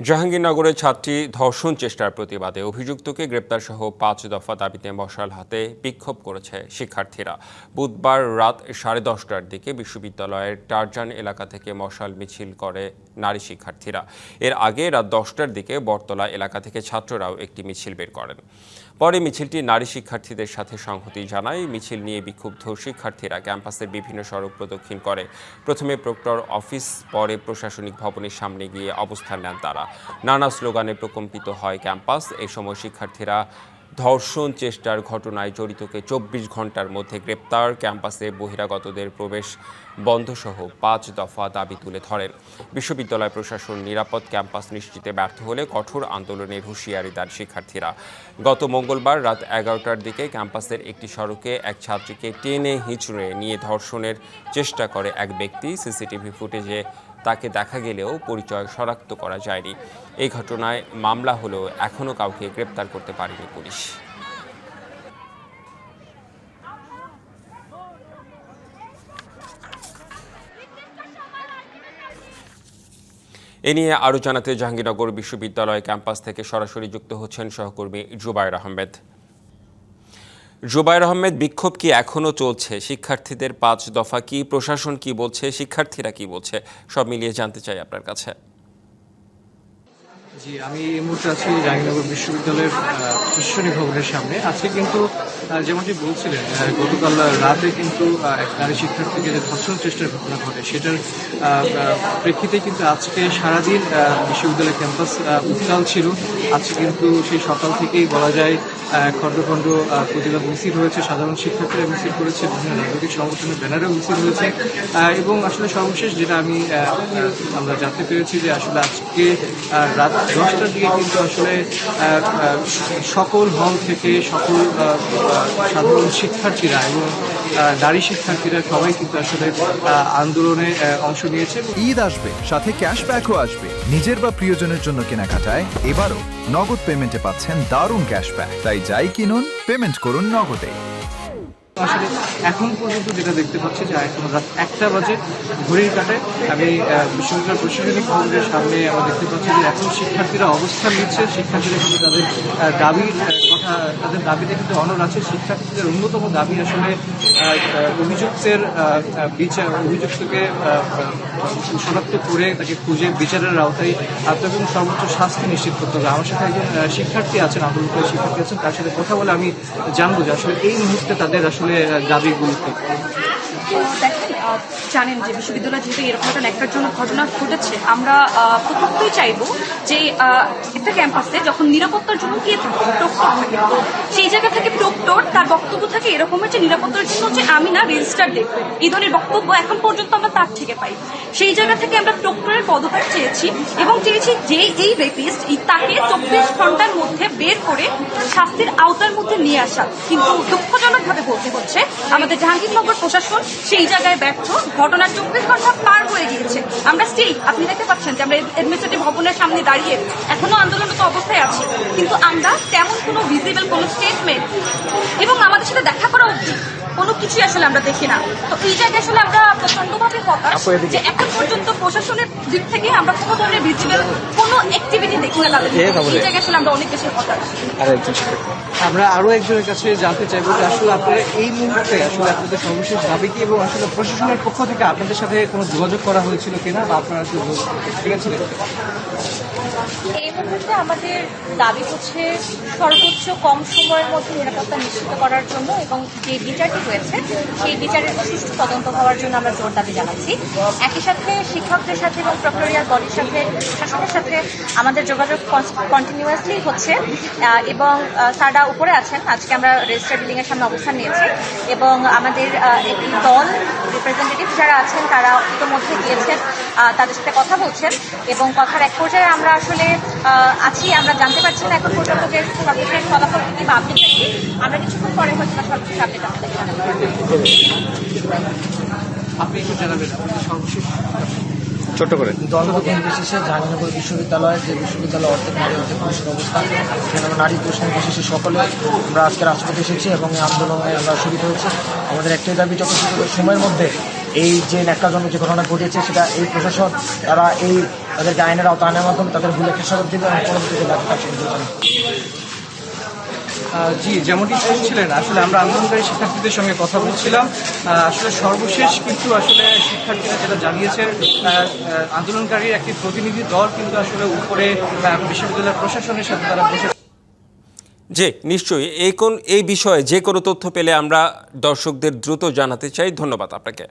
জাহাঙ্গীরনগরের ছাত্রী ধর্ষণ চেষ্টার প্রতিবাদে অভিযুক্তকে গ্রেপ্তারসহ ৫ দফা দাবিতে মশাল হাতে বিক্ষোভ করেছে শিক্ষার্থীরা। বুধবার রাত 10:30টার দিকে বিশ্ববিদ্যালয়ের টারজান এলাকা থেকে মশাল মিছিল করে নারী শিক্ষার্থীরা। এর আগে রাত 10টার দিকে বটতলা এলাকা থেকে ছাত্ররাও একটি মিছিল বের করেন। পরে মিছিলটি নারী শিক্ষার্থীদের সাথে সংহতি জানায়। মিছিল নিয়ে বিক্ষুব্ধ শিক্ষার্থীরা ক্যাম্পাসের বিভিন্ন সড়ক প্রদক্ষিণ করে। প্রথমে প্রক্টর অফিস, পরে প্রশাসনিক ভবনের সামনে গিয়ে অবস্থান নেন তারা। নানা স্লোগানে প্রকম্পিত হয় ক্যাম্পাস। এ সময় শিক্ষার্থীরা ধর্ষণ চেষ্টার ঘটনায় জড়িতকে 24 ঘন্টার মধ্যে গ্রেপ্তার, ক্যাম্পাসে বহিরাগতদের প্রবেশ বন্ধসহ ৫ দফা দাবি তুলে ধরেন। বিশ্ববিদ্যালয় প্রশাসন নিরাপদ ক্যাম্পাস নিশ্চিতে ব্যর্থ হলে কঠোর আন্দোলনের হুঁশিয়ারি দেন শিক্ষার্থীরা। গত মঙ্গলবার রাত 11টার দিকে ক্যাম্পাসের একটি সড়কে এক ছাত্রীকে টেনে হিঁচড়ে নিয়ে ধর্ষণের চেষ্টা করে এক ব্যক্তি। সিসিটিভি ফুটেজে তাকে দেখা গেলেও পরিচয় শনাক্ত করা যায়নি। এই ঘটনায় মামলা হলেও এখনও কাউকে গ্রেপ্তার করতে পারেনি পুলিশ। এ নিয়ে আরও জানাতে জাহাঙ্গীরনগর বিশ্ববিদ্যালয় ক্যাম্পাস থেকে সরাসরি যুক্ত হচ্ছেন সহকর্মী জুবায়ের আহমেদ। জুবায়ের আহমেদ, বিক্ষোভ কি এখনো চলছে? শিক্ষার্থীদের ৫ দফা কি, প্রশাসন কি বলছে, শিক্ষার্থীরা কি বলছে, সব মিলিয়ে জানতে চাই আপনার কাছে। জি, আমি এই মুহূর্তে আছি জাহাঙ্গীরনগর বিশ্ববিদ্যালয়ের প্রশাসনিক ভবনের সামনে। আজকে কিন্তু যেমনটি বলছিলেন, গতকাল রাতে কিন্তু এক নারী শিক্ষার্থীকে যে ধর্ষণ চেষ্টার ঘটনা ঘটে, সেটার প্রেক্ষিতে কিন্তু আজকে সারাদিন বিশ্ববিদ্যালয় ক্যাম্পাস উত্তাল ছিল। আজকে কিন্তু সেই সকাল থেকেই বলা যায় খণ্ড খণ্ড প্রতিবাদ মিছিল হয়েছে, সাধারণ শিক্ষার্থীরা মিছিল করেছে, বিভিন্ন রাজনৈতিক সংগঠনের ব্যানারেও মিছিল হয়েছে। এবং আসলে সর্বশেষ যেটা আমরা জানতে পেরেছি যে আসলে আজকে রাত 10টার দিকে কিন্তু আসলে সকল হল থেকে সকল সাধারণ শিক্ষার্থীরা এবং নারী শিক্ষার্থীরা সবাই কিন্তু আসলে আন্দোলনে অংশ নিয়েছে। ঈদ আসবে, সাথে ক্যাশব্যাকও আসবে। নিজের বা প্রিয়জনের জন্য কেনাকাটায় এবারও নগদ পেমেন্টে পাচ্ছেন দারুণ ক্যাশব্যাক। তাই যাই কিনুন, পেমেন্ট করুন নগদে। আসলে এখন পর্যন্ত যেটা দেখতে পাচ্ছি যে এখন রাত 1টা বাজে ঘড়ির কাঁটায় আমি বিশ্ববিদ্যালয় প্রশাসনিক ভবনের সামনে আমরা দেখতে পাচ্ছি যে এখন শিক্ষার্থীরা অবস্থান নিচ্ছে। শিক্ষার্থীরা কিন্তু তাদের দাবিতে কিন্তু অনড় আছে। শিক্ষার্থীদের অন্যতম দাবি আসলে অভিযুক্তকে শনাক্ত করে তাকে খুঁজে বিচারের আওতায় আনতে এবং সর্বোচ্চ শাস্তি নিশ্চিত করতে হবে। আমার সাথে একজন শিক্ষার্থী আছেন, আন্দোলনকারী শিক্ষার্থী আছেন, তার সাথে কথা বলে আমি জানবো যে আসলে এই মুহূর্তে তাদের আসলে দাবিগুলো কি। জানেন যে বিশ্ববিদ্যালয় যেহেতু এরকম একটা ন্যাক্কারজনক ঘটনা ঘটেছে, আমরা প্রত্যেকটাই চাইবো যে একটা ক্যাম্পাসে যখন নিরাপত্তার জন্য কে থাকে, প্রক্টর থাকে, সেই জায়গা থেকে প্রক্টর তার বক্তব্য থাকে এরকমের যে নিরাপত্তার জন্য হচ্ছে আমি না রেজিস্টার দেখবো, এই ধরনের বক্তব্য এখন পর্যন্ত আমরা তার থেকে পাই। সেই জায়গা থেকে আমরা প্রক্টরের পদত্যাগ চেয়েছি এবং চেয়েছি যে এই রেপিস্ট তাকে 24 ঘন্টার মধ্যে বের করে শাস্তির আওতার মধ্যে নিয়ে আসা। কিন্তু দুঃখজনকভাবে বলতে হচ্ছে আমাদের জাহাঙ্গীরনগর প্রশাসন সেই জায়গায় ব্যর্থ। ঘটনার 24 ঘন্টা পার হয়ে গিয়েছে, আমরা স্টিল, আপনি দেখতে পাচ্ছেন যে আমরা অ্যাডমিনিস্ট্রেটিভ ভবনের সামনে দাঁড়িয়ে এখনো আন্দোলনরত অবস্থায় আছি, কিন্তু আমরা তেমন কোনো ভিজিবল কোনো স্টেটমেন্ট এবং আমাদের সাথে দেখা করা উচিত কোনো কিছুই আসলে আমরা দেখি না। তো এই জায়গায় আসলে আমরা প্রচন্ডভাবে হতাশ যে এখন পর্যন্ত প্রশাসনের দিক থেকে আমরা কোনো ধরনের ভিজিবল কোনো অ্যাক্টিভিটি দেখি না তাদের। এই জায়গায় আসলে আমরা অনেক বেশি হতাশ। আমরা আরো একজনের কাছে জানতে চাইবো যে আসলে আপনারা এই মুহূর্তে আসলে আপনাদের সর্বশেষ দাবি কি এবং আসলে প্রশাসনের পক্ষ থেকে আপনাদের সাথে কোনো যোগাযোগ করা হয়েছিল কিনা বা আপনারা ঠিক আছে? এই মুহূর্তে আমাদের দাবি হচ্ছে সর্বোচ্চ কম সময়ের মধ্যে নিরাপত্তা নিশ্চিত করার জন্য এবং যে বিচারটি হয়েছে সেই বিচারের সুষ্ঠু তদন্ত হওয়ার জন্য আমরা জোর দাবি জানাচ্ছি। একই সাথে শিক্ষকদের সাথে এবং প্রক্টরিয়াল বডির সাথে, শাসনের সাথে আমাদের যোগাযোগ কন্টিনিউয়াসলি হচ্ছে এবং স্যাররা উপরে আছেন। আজকে আমরা রেজিস্ট্রার বিল্ডিং এর সামনে অবস্থান নিয়েছি এবং আমাদের একটি দল রিপ্রেজেন্টেটিভ যারা আছেন তারা ইতিমধ্যে গিয়েছেন, তাদের সাথে কথা বলছেন এবং কথার এক পর্যায়ে আমরা আসলে আছি। আমরা জানতে পারছি না এখন পর্যন্ত যে সর্বশেষ ফলাফল কি বা আপডেট কি। আমরা কিছুক্ষণ পরে হয়তো না সর্বশেষ আপডেট আপনাদের জানাবো। আপনি একটু জানাবেন সর্বশেষ ছোট্ট করে। দলগত নির্বিশেষে জাহাঙ্গীরনগর বিশ্ববিদ্যালয় যে বিশ্ববিদ্যালয় অর্ধেক নারী অর্ধেক পুরুষের অবস্থান, সেখানে নারী পুরুষ নির্বিশেষে সকলে আমরা আজকে রাজপথে এসেছি এবং এই আন্দোলনে আমরা শরিক হয়েছি। আমাদের একটাই দাবি, যত সময়ের মধ্যে এই যে ন্যাক্কারজনক যে ঘটনা ঘটেছে সেটা এই প্রশাসন তারা এই তাদেরকে আইনের আওতায় আনার মাধ্যমে তাদের ভুলে খেসারত দেবে এবং পরবর্তীতে বাকি কাজ শুরু করবে। জি, যেমনটি শুনছিলেন, আসলে আমরা আন্দোলনকারী শিক্ষার্থীদের সঙ্গে কথা বলছিলাম। আসলে সর্বশেষ কিন্তু আসলে শিক্ষার্থীরা যেটা জানিয়েছেন, আন্দোলনকারীর একটি প্রতিনিধি দল কিন্তু আসলে উপরে বিশ্ববিদ্যালয়ের প্রশাসনের সাথে তারা বসে। জি, নিশ্চয়ই এই বিষয়ে যে কোনো তথ্য পেলে আমরা দর্শকদের দ্রুত জানাতে চাই। ধন্যবাদ আপনাকে।